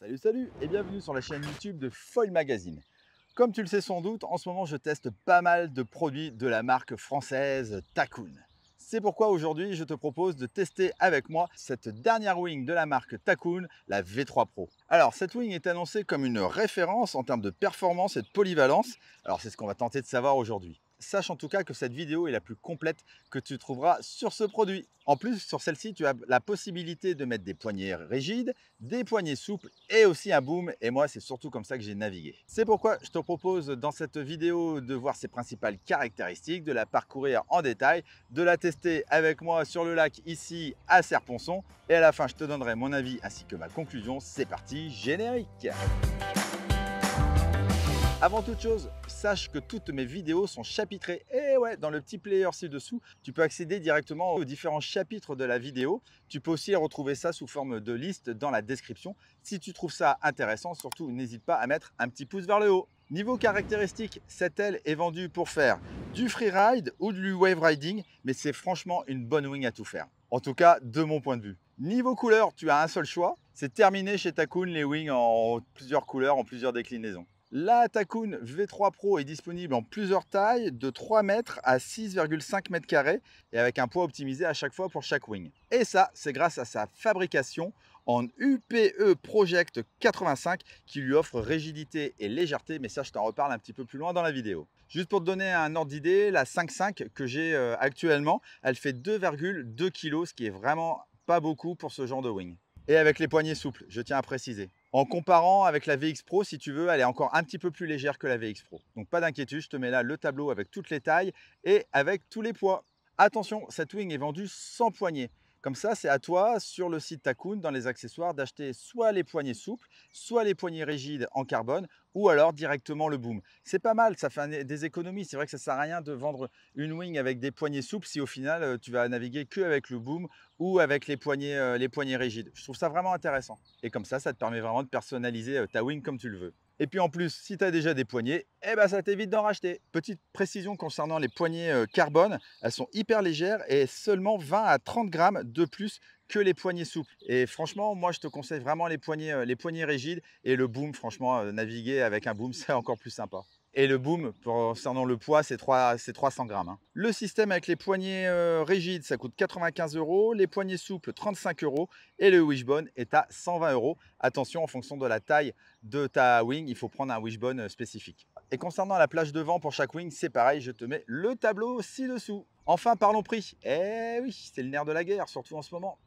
Salut, salut et bienvenue sur la chaîne YouTube de Foil Magazine. Comme tu le sais sans doute, en ce moment je teste pas mal de produits de la marque française Takoon. C'est pourquoi aujourd'hui je te propose de tester avec moi cette dernière wing de la marque Takoon, la V3 Pro. Alors cette wing est annoncée comme une référence en termes de performance et de polyvalence. Alors c'est ce qu'on va tenter de savoir aujourd'hui. Sache en tout cas que cette vidéo est la plus complète que tu trouveras sur ce produit. En plus, sur celle-ci, tu as la possibilité de mettre des poignées rigides, des poignées souples et aussi un boom. Et moi, c'est surtout comme ça que j'ai navigué. C'est pourquoi je te propose dans cette vidéo de voir ses principales caractéristiques, de la parcourir en détail, de la tester avec moi sur le lac ici à Serponçon. Et à la fin, je te donnerai mon avis ainsi que ma conclusion. C'est parti, générique! Avant toute chose, sache que toutes mes vidéos sont chapitrées. Et ouais, dans le petit player ci-dessous, tu peux accéder directement aux différents chapitres de la vidéo. Tu peux aussi retrouver ça sous forme de liste dans la description. Si tu trouves ça intéressant, surtout n'hésite pas à mettre un petit pouce vers le haut. Niveau caractéristiques, cette aile est vendue pour faire du freeride ou du wave riding, mais c'est franchement une bonne wing à tout faire. En tout cas, de mon point de vue. Niveau couleur, tu as un seul choix. C'est terminé chez Takoon les wings en plusieurs couleurs, en plusieurs déclinaisons. La Takoon V3 Pro est disponible en plusieurs tailles, de 3 mètres à 6,5 mètres carrés et avec un poids optimisé à chaque fois pour chaque wing. Et ça, c'est grâce à sa fabrication en UPE Project 85 qui lui offre rigidité et légèreté, mais ça, je t'en reparle un petit peu plus loin dans la vidéo. Juste pour te donner un ordre d'idée, la 5.5 que j'ai actuellement, elle fait 2,2 kg, ce qui est vraiment pas beaucoup pour ce genre de wing. Et avec les poignées souples, je tiens à préciser. En comparant avec la VX Pro, si tu veux, elle est encore un petit peu plus légère que la VX Pro. Donc pas d'inquiétude, je te mets là le tableau avec toutes les tailles et avec tous les poids. Attention, cette wing est vendue sans poignée. Comme ça, c'est à toi, sur le site Takoon, dans les accessoires, d'acheter soit les poignées souples, soit les poignées rigides en carbone, ou alors directement le boom. C'est pas mal, ça fait des économies. C'est vrai que ça ne sert à rien de vendre une wing avec des poignées souples si au final, tu vas naviguer que avec le boom ou avec les poignées rigides. Je trouve ça vraiment intéressant. Et comme ça te permet vraiment de personnaliser ta wing comme tu le veux. Et puis en plus, si tu as déjà des poignées, eh ben ça t'évite d'en racheter. Petite précision concernant les poignées carbone, elles sont hyper légères et seulement 20 à 30 grammes de plus que les poignées souples. Et franchement, moi je te conseille vraiment les poignées rigides et le boom, franchement, naviguer avec un boom, c'est encore plus sympa. Et le boom, concernant le poids, c'est 300 grammes. Hein. Le système avec les poignées rigides, ça coûte 95 €, les poignées souples 35 € et le wishbone est à 120 €. Attention, en fonction de la taille de ta wing, il faut prendre un wishbone spécifique. Et concernant la plage de vent pour chaque wing, c'est pareil, je te mets le tableau ci-dessous. Enfin, parlons prix. Eh oui, c'est le nerf de la guerre, surtout en ce moment.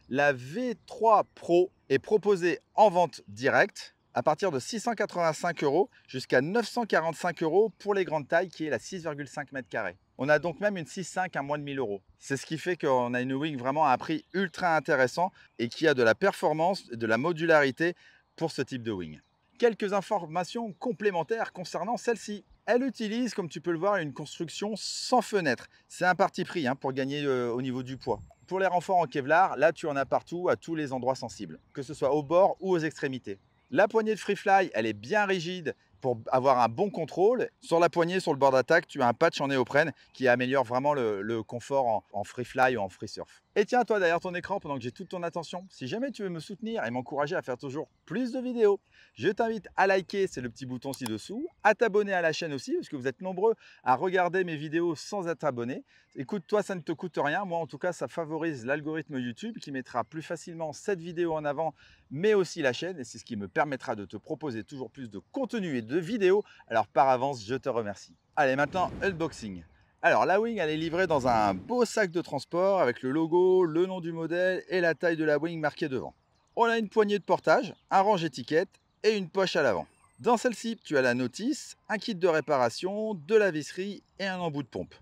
La V3 Pro est proposée en vente directe à partir de 685 € jusqu'à 945 € pour les grandes tailles qui est la 6,5 mètres carrés. On a donc même une 6.5 à moins de 1000 €. C'est ce qui fait qu'on a une wing vraiment à un prix ultra intéressant et qui a de la performance et de la modularité pour ce type de wing. Quelques informations complémentaires concernant celle-ci. Elle utilise, comme tu peux le voir, une construction sans fenêtre. C'est un parti pris pour gagner au niveau du poids. Pour les renforts en Kevlar, là tu en as partout à tous les endroits sensibles, que ce soit au bord ou aux extrémités. La poignée de Freefly, elle est bien rigide pour avoir un bon contrôle. Sur la poignée, sur le bord d'attaque, tu as un patch en néoprène qui améliore vraiment le confort en Freefly ou en Free Surf. Et tiens, toi derrière ton écran, pendant que j'ai toute ton attention, si jamais tu veux me soutenir et m'encourager à faire toujours plus de vidéos, je t'invite à liker, c'est le petit bouton ci-dessous, à t'abonner à la chaîne aussi, parce que vous êtes nombreux à regarder mes vidéos sans être abonné. Écoute, toi, ça ne te coûte rien. Moi, en tout cas, ça favorise l'algorithme YouTube qui mettra plus facilement cette vidéo en avant, mais aussi la chaîne. Et c'est ce qui me permettra de te proposer toujours plus de contenu et de vidéos. Alors, par avance, je te remercie. Allez, maintenant, unboxing. Alors, la wing, elle est livrée dans un beau sac de transport avec le logo, le nom du modèle et la taille de la wing marquée devant. On a une poignée de portage, un range étiquette et une poche à l'avant. Dans celle-ci, tu as la notice, un kit de réparation, de la visserie et un embout de pompe.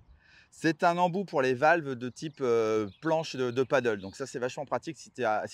C'est un embout pour les valves de type planche de paddle. Donc ça, c'est vachement pratique si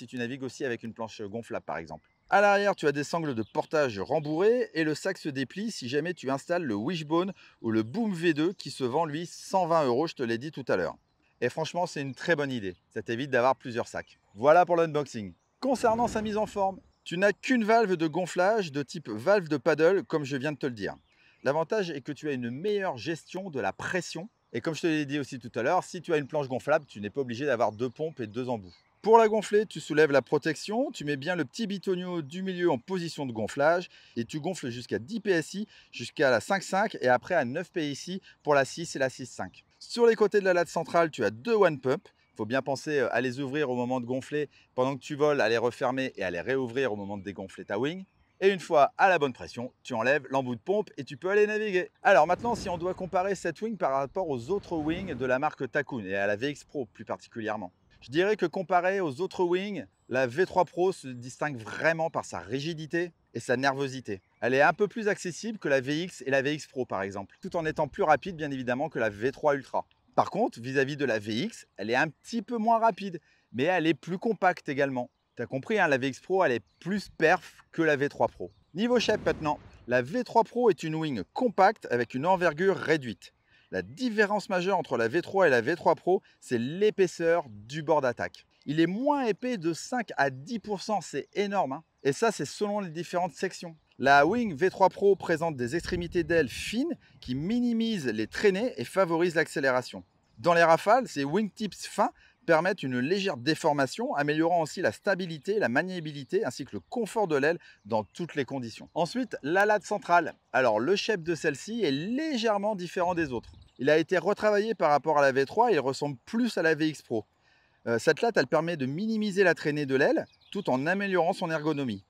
tu navigues aussi avec une planche gonflable, par exemple. À l'arrière, tu as des sangles de portage rembourrées et le sac se déplie si jamais tu installes le wishbone ou le boom V2 qui se vend, lui, 120 €, je te l'ai dit tout à l'heure. Et franchement, c'est une très bonne idée. Ça t'évite d'avoir plusieurs sacs. Voilà pour l'unboxing. Concernant sa mise en forme, tu n'as qu'une valve de gonflage de type valve de paddle, comme je viens de te le dire. L'avantage est que tu as une meilleure gestion de la pression. Et comme je te l'ai dit aussi tout à l'heure, si tu as une planche gonflable, tu n'es pas obligé d'avoir deux pompes et deux embouts. Pour la gonfler, tu soulèves la protection, tu mets bien le petit bitonio du milieu en position de gonflage et tu gonfles jusqu'à 10 PSI, jusqu'à la 5.5 et après à 9 PSI pour la 6 et la 6.5. Sur les côtés de la late centrale, tu as deux one pump. Il faut bien penser à les ouvrir au moment de gonfler, pendant que tu voles, à les refermer et à les réouvrir au moment de dégonfler ta wing. Et une fois à la bonne pression, tu enlèves l'embout de pompe et tu peux aller naviguer. Alors maintenant, si on doit comparer cette wing par rapport aux autres wings de la marque Takun et à la VX Pro plus particulièrement, je dirais que comparé aux autres wings, la V3 Pro se distingue vraiment par sa rigidité et sa nervosité. Elle est un peu plus accessible que la VX et la VX Pro par exemple, tout en étant plus rapide bien évidemment que la V3 Ultra. Par contre, vis-à-vis de la VX, elle est un petit peu moins rapide, mais elle est plus compacte également. Tu as compris, hein, la VX Pro, elle est plus perf que la V3 Pro. Niveau shape maintenant, la V3 Pro est une wing compacte avec une envergure réduite. La différence majeure entre la V3 et la V3 Pro, c'est l'épaisseur du bord d'attaque. Il est moins épais de 5 à 10%, c'est énorme, hein. Et ça, c'est selon les différentes sections. La Wing V3 Pro présente des extrémités d'aile fines qui minimisent les traînées et favorisent l'accélération. Dans les rafales, ces wingtips fins permettent une légère déformation, améliorant aussi la stabilité, la maniabilité ainsi que le confort de l'aile dans toutes les conditions. Ensuite, la late centrale. Alors, le shape de celle-ci est légèrement différent des autres. Il a été retravaillé par rapport à la V3 et il ressemble plus à la VX Pro. Cette latte, elle permet de minimiser la traînée de l'aile tout en améliorant son ergonomie.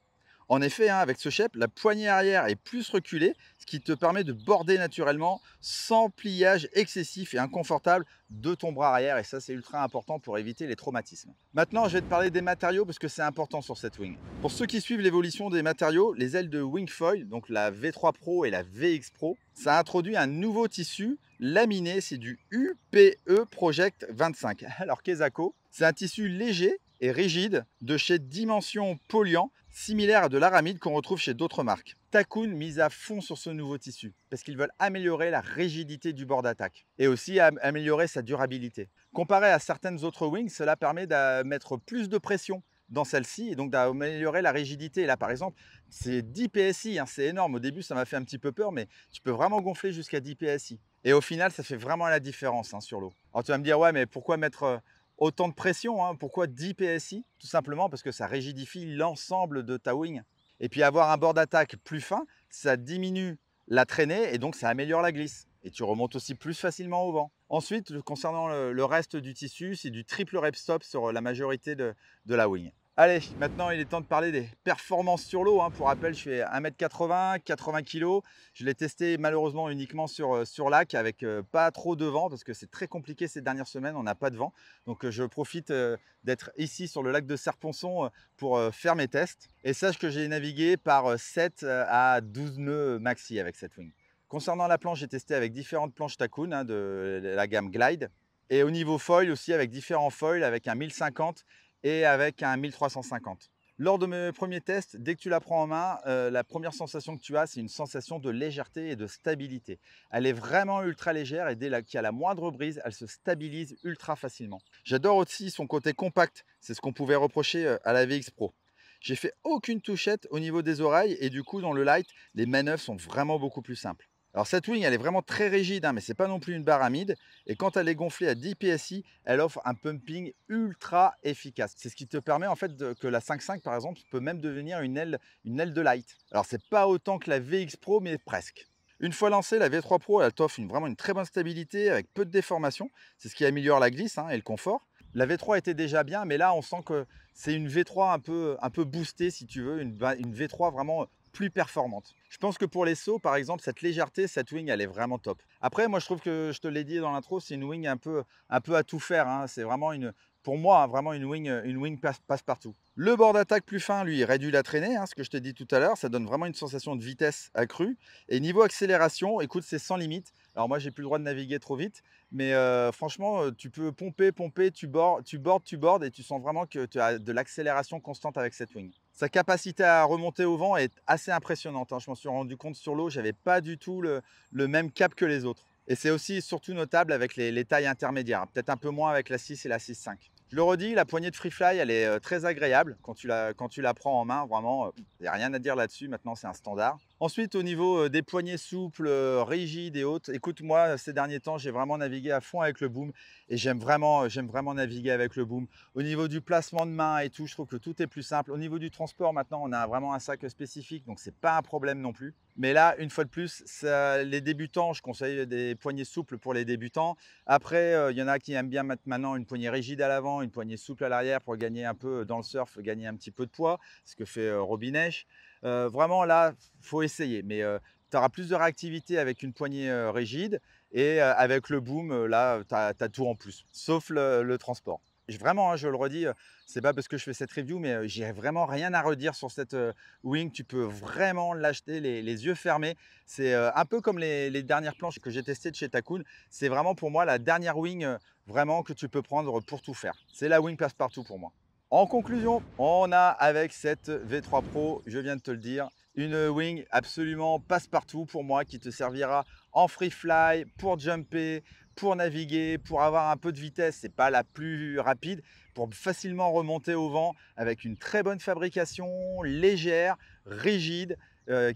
En effet, hein, avec ce shape, la poignée arrière est plus reculée, ce qui te permet de border naturellement sans pliage excessif et inconfortable de ton bras arrière. Et ça, c'est ultra important pour éviter les traumatismes. Maintenant, je vais te parler des matériaux parce que c'est important sur cette wing. Pour ceux qui suivent l'évolution des matériaux, les ailes de Wingfoil, donc la V3 Pro et la VX Pro, ça a introduit un nouveau tissu laminé, c'est du UPE Project 25. Alors Kesako, c'est un tissu léger et rigide de chez Dimension Polluant, similaire à de l'aramide qu'on retrouve chez d'autres marques. Takun mise à fond sur ce nouveau tissu parce qu'ils veulent améliorer la rigidité du bord d'attaque et aussi améliorer sa durabilité. Comparé à certaines autres wings, cela permet de mettre plus de pression dans celle-ci et donc d'améliorer la rigidité. Là par exemple, c'est 10 PSI, hein, c'est énorme. Au début, ça m'a fait un petit peu peur, mais tu peux vraiment gonfler jusqu'à 10 PSI. Et au final, ça fait vraiment la différence, hein, sur l'eau. Alors tu vas me dire, ouais, mais pourquoi mettre autant de pression, hein? Pourquoi 10 PSI? Tout simplement parce que ça rigidifie l'ensemble de ta wing. Et puis avoir un bord d'attaque plus fin, ça diminue la traînée et donc ça améliore la glisse. Et tu remontes aussi plus facilement au vent. Ensuite, concernant le reste du tissu, c'est du triple ripstop sur la majorité de la wing. Allez, maintenant il est temps de parler des performances sur l'eau, hein. Pour rappel, je fais 1m80, 80 kg. Je l'ai testé malheureusement uniquement sur lac avec pas trop de vent parce que c'est très compliqué ces dernières semaines, on n'a pas de vent. Donc je profite d'être ici sur le lac de Serponçon pour faire mes tests. Et sache que j'ai navigué par 7 à 12 nœuds maxi avec cette wing. Concernant la planche, j'ai testé avec différentes planches Takun, hein, de la gamme Glide. Et au niveau foil aussi avec différents foils, avec un 1050 et avec un 1350. Lors de mes premiers tests, dès que tu la prends en main, la première sensation que tu as, c'est une sensation de légèreté et de stabilité. Elle est vraiment ultra légère et dès qu'il y a la moindre brise, elle se stabilise ultra facilement. J'adore aussi son côté compact, c'est ce qu'on pouvait reprocher à la VX Pro. J'ai fait aucune touchette au niveau des oreilles et du coup dans le light, les manœuvres sont vraiment beaucoup plus simples. Alors cette wing, elle est vraiment très rigide, hein, mais c'est pas non plus une baramide. Et quand elle est gonflée à 10 PSI, elle offre un pumping ultra efficace. C'est ce qui te permet en fait que la 5.5 par exemple peut même devenir une aile de light. Alors c'est pas autant que la VX Pro, mais presque. Une fois lancée, la V3 Pro, elle t'offre vraiment une très bonne stabilité avec peu de déformation. C'est ce qui améliore la glisse, hein, et le confort. La V3 était déjà bien, mais là on sent que c'est une V3 un peu boostée si tu veux, une V3 vraiment plus performante. Je pense que pour les sauts, par exemple, cette légèreté, cette wing, elle est vraiment top. Après, moi, je trouve que, je te l'ai dit dans l'intro, c'est une wing un peu à tout faire, hein. C'est vraiment pour moi, hein, vraiment une wing passe-partout. Le bord d'attaque plus fin, lui, réduit la traînée, hein, ce que je t'ai dit tout à l'heure. Ça donne vraiment une sensation de vitesse accrue. Et niveau accélération, écoute, c'est sans limite. Alors moi, j'ai plus le droit de naviguer trop vite, mais franchement, tu peux pomper, tu bordes et tu sens vraiment que tu as de l'accélération constante avec cette wing. Sa capacité à remonter au vent est assez impressionnante, hein. Je m'en suis rendu compte sur l'eau, j'avais pas du tout le même cap que les autres. Et c'est aussi surtout notable avec les tailles intermédiaires, peut-être un peu moins avec la 6 et la 6.5. Je le redis, la poignée de Freefly, elle est très agréable quand tu la prends en main. Vraiment, il n'y a rien à dire là-dessus. Maintenant, c'est un standard. Ensuite, au niveau des poignées souples, rigides et hautes, écoute, moi, ces derniers temps, j'ai vraiment navigué à fond avec le boom et j'aime vraiment naviguer avec le boom. Au niveau du placement de main et tout, je trouve que tout est plus simple. Au niveau du transport, maintenant, on a vraiment un sac spécifique, donc c'est pas un problème non plus. Mais là, une fois de plus, les débutants, je conseille des poignées souples pour les débutants. Après, il y en a qui aiment bien mettre maintenant une poignée rigide à l'avant, une poignée souple à l'arrière pour gagner un peu dans le surf, gagner un petit peu de poids, ce que fait Robinech. Vraiment là, il faut essayer, mais tu auras plus de réactivité avec une poignée rigide et avec le boom, là, tu as tout en plus, sauf le transport. Vraiment, hein, je le redis, c'est pas parce que je fais cette review, mais j'ai vraiment rien à redire sur cette wing. Tu peux vraiment l'acheter les yeux fermés. C'est un peu comme les dernières planches que j'ai testées de chez Takoon. C'est vraiment pour moi la dernière wing vraiment que tu peux prendre pour tout faire. C'est la wing passe-partout pour moi. En conclusion, on a avec cette V3 Pro, je viens de te le dire, une wing absolument passe-partout pour moi qui te servira en free fly, pour jumper, pour naviguer, pour avoir un peu de vitesse. C'est pas la plus rapide, pour facilement remonter au vent avec une très bonne fabrication, légère, rigide,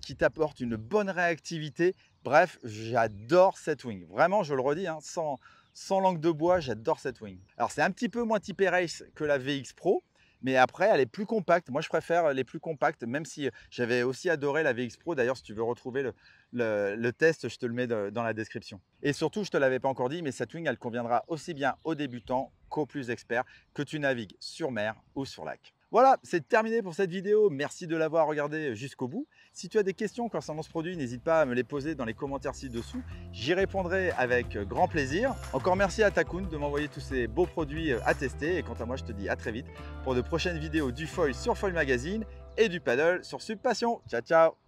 qui t'apporte une bonne réactivité. Bref, j'adore cette wing. Vraiment, je le redis, hein, sans langue de bois, j'adore cette wing. Alors, c'est un petit peu moins typé race que la VX Pro, mais après, elle est plus compacte. Moi, je préfère les plus compactes, même si j'avais aussi adoré la VX Pro. D'ailleurs, si tu veux retrouver le test, je te le mets dans la description. Et surtout, je ne te l'avais pas encore dit, mais cette wing, elle conviendra aussi bien aux débutants qu'aux plus experts, que tu navigues sur mer ou sur lac. Voilà, c'est terminé pour cette vidéo. Merci de l'avoir regardé jusqu'au bout. Si tu as des questions concernant ce produit, n'hésite pas à me les poser dans les commentaires ci-dessous. J'y répondrai avec grand plaisir. Encore merci à Takoon de m'envoyer tous ces beaux produits à tester. Et quant à moi, je te dis à très vite pour de prochaines vidéos du foil sur Foil Magazine et du paddle sur Subpassion. Ciao, ciao!